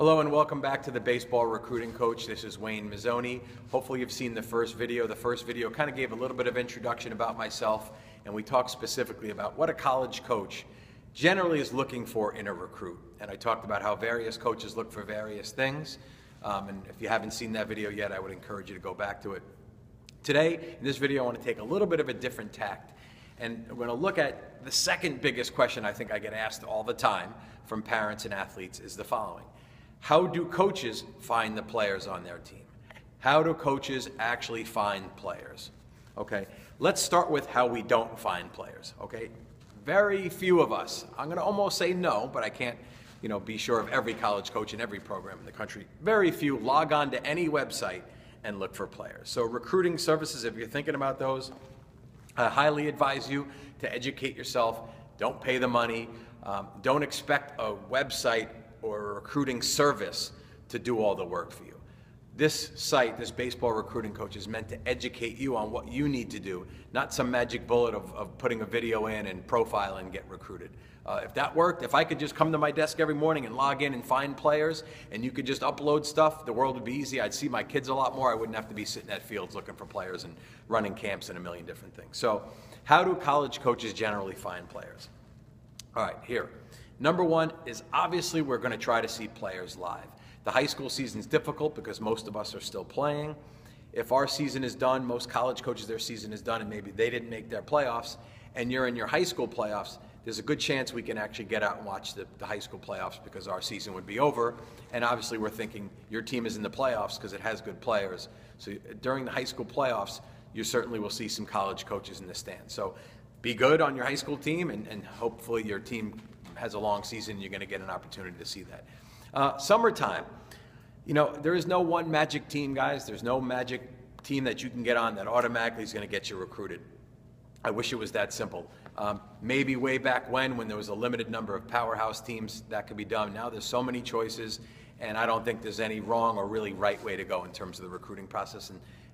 Hello and welcome back to the Baseball Recruiting Coach. This is Wayne Mazzoni. Hopefully you've seen the first video. The first video kind of gave a little bit of introduction about myself, and we talked specifically about what a college coach generally is looking for in a recruit. And I talked about how various coaches look for various things. And if you haven't seen that video yet, I would encourage you to go back to it. Today, in this video, I want to take a little bit of a different tact. And we're going to look at the second biggest question I think I get asked all the time from parents and athletes is the following. How do coaches find the players on their team? How do coaches actually find players? Okay, let's start with how we don't find players, okay? Very few of us, I'm gonna almost say no, but I can't, be sure of every college coach in every program in the country. Very few log on to any website and look for players. So recruiting services, if you're thinking about those, I highly advise you to educate yourself. Don't pay the money. Don't expect a website or a recruiting service to do all the work for you. This site, this Baseball Recruiting Coach, is meant to educate you on what you need to do, not some magic bullet of putting a video in and profile and get recruited. If that worked, if I could just come to my desk every morning and log in and find players, and you could just upload stuff, the world would be easy. I'd see my kids a lot more. I wouldn't have to be sitting at fields looking for players and running camps and a million different things. So how do college coaches generally find players? All right, here. Number one is obviously we're going to try to see players live. The high school season is difficult because most of us are still playing. If our season is done, most college coaches, their season is done and maybe they didn't make their playoffs, and you're in your high school playoffs, there's a good chance we can actually get out and watch the high school playoffs because our season would be over. And obviously we're thinking your team is in the playoffs because it has good players. So during the high school playoffs, you certainly will see some college coaches in the stands. So be good on your high school team, and hopefully your team has a long season, you're going to get an opportunity to see that. Summertime, there is no one magic team, guys. There's no magic team that you can get on that automatically is going to get you recruited. I wish it was that simple. Maybe way back when there was a limited number of powerhouse teams, that could be done. Now there's so many choices, and I don't think there's any wrong or really right way to go in terms of the recruiting process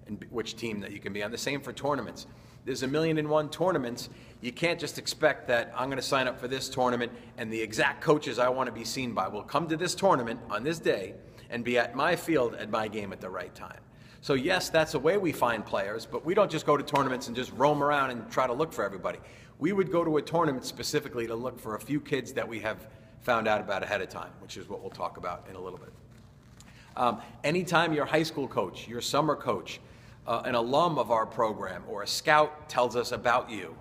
and which team that you can be on. The same for tournaments. There's 1,000,001 tournaments. You can't just expect that I'm going to sign up for this tournament and the exact coaches I want to be seen by will come to this tournament on this day and be at my field at my game at the right time. So yes, that's a way we find players, but we don't just go to tournaments and just roam around and try to look for everybody. We would go to a tournament specifically to look for a few kids that we have found out about ahead of time, which is what we'll talk about in a little bit. Anytime your high school coach, your summer coach, an alum of our program or a scout tells us about you,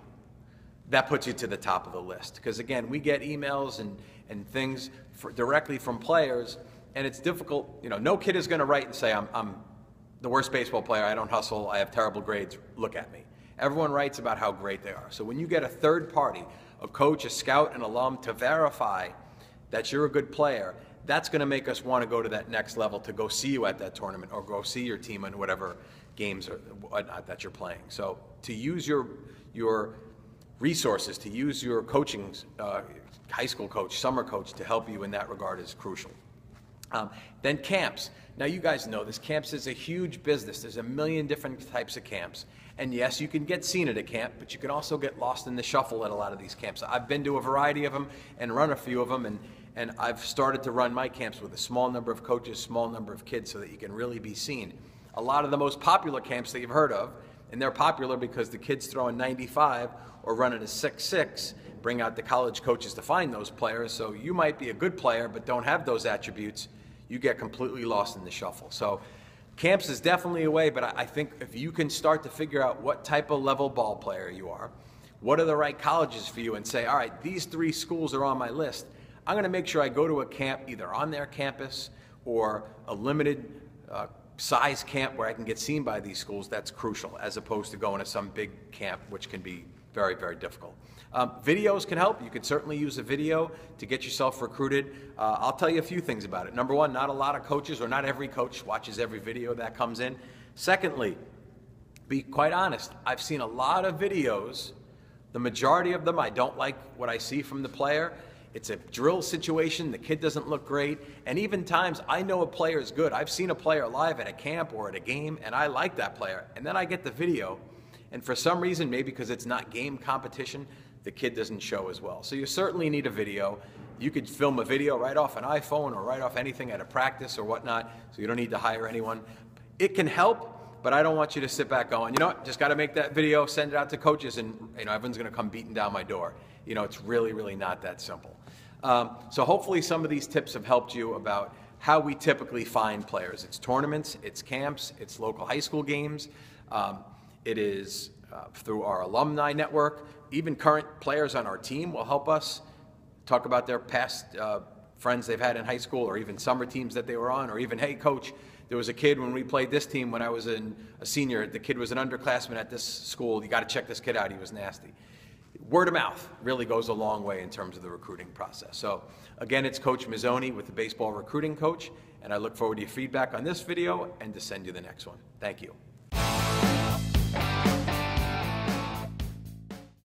that puts you to the top of the list. Because again, we get emails and things directly from players, and it's difficult. No kid is going to write and say, I'm the worst baseball player, I don't hustle, I have terrible grades, look at me. Everyone writes about how great they are. So when you get a third party, a coach, a scout, an alum to verify that you're a good player, that's going to make us want to go to that next level to go see you at that tournament or go see your team in whatever games or whatnot that you're playing. So to use your resources, to use your coaching, high school coach, summer coach to help you in that regard is crucial. Then camps. Now you guys know this. Camps is a huge business. There's 1,000,000 different types of camps. And yes, you can get seen at a camp, but you can also get lost in the shuffle at a lot of these camps. I've been to a variety of them and run a few of them, and I've started to run my camps with a small number of coaches, small number of kids so that you can really be seen. A lot of the most popular camps that you've heard of, and they're popular because the kids throwing 95 or running a 6.6 bring out the college coaches to find those players. So you might be a good player but don't have those attributes. You get completely lost in the shuffle. So camps is definitely a way, but I think if you can start to figure out what type of level ball player you are, what are the right colleges for you, and say, all right, these 3 schools are on my list. I'm going to make sure I go to a camp either on their campus or a limited size camp where I can get seen by these schools. That's crucial, as opposed to going to some big camp, which can be very, very difficult. Videos can help. You can certainly use a video to get yourself recruited. I'll tell you a few things about it. Number one, not a lot of coaches, or not every coach, watches every video that comes in. Secondly, be quite honest. I've seen a lot of videos. The majority of them, I don't like what I see from the player. It's a drill situation. The kid doesn't look great. And even times I know a player is good. I've seen a player live at a camp or at a game, and I like that player. And then I get the video, and for some reason, maybe because it's not game competition, the kid doesn't show as well. So you certainly need a video. You could film a video right off an iPhone or right off anything at a practice or whatnot, so you don't need to hire anyone. It can help, but I don't want you to sit back going, you know what, just got to make that video, send it out to coaches, and everyone's going to come beating down my door. It's really, really not that simple. So hopefully some of these tips have helped you about how we typically find players. It's tournaments, it's camps, it's local high school games. It is through our alumni network. Even current players on our team will help us talk about their past friends they've had in high school, or even summer teams that they were on, or even, hey, coach, there was a kid when we played this team when I was a senior. The kid was an underclassman at this school. You got to check this kid out. He was nasty. Word of mouth really goes a long way in terms of the recruiting process. So again, it's Coach Mazzoni with the Baseball Recruiting Coach, and I look forward to your feedback on this video and to send you the next one. Thank you.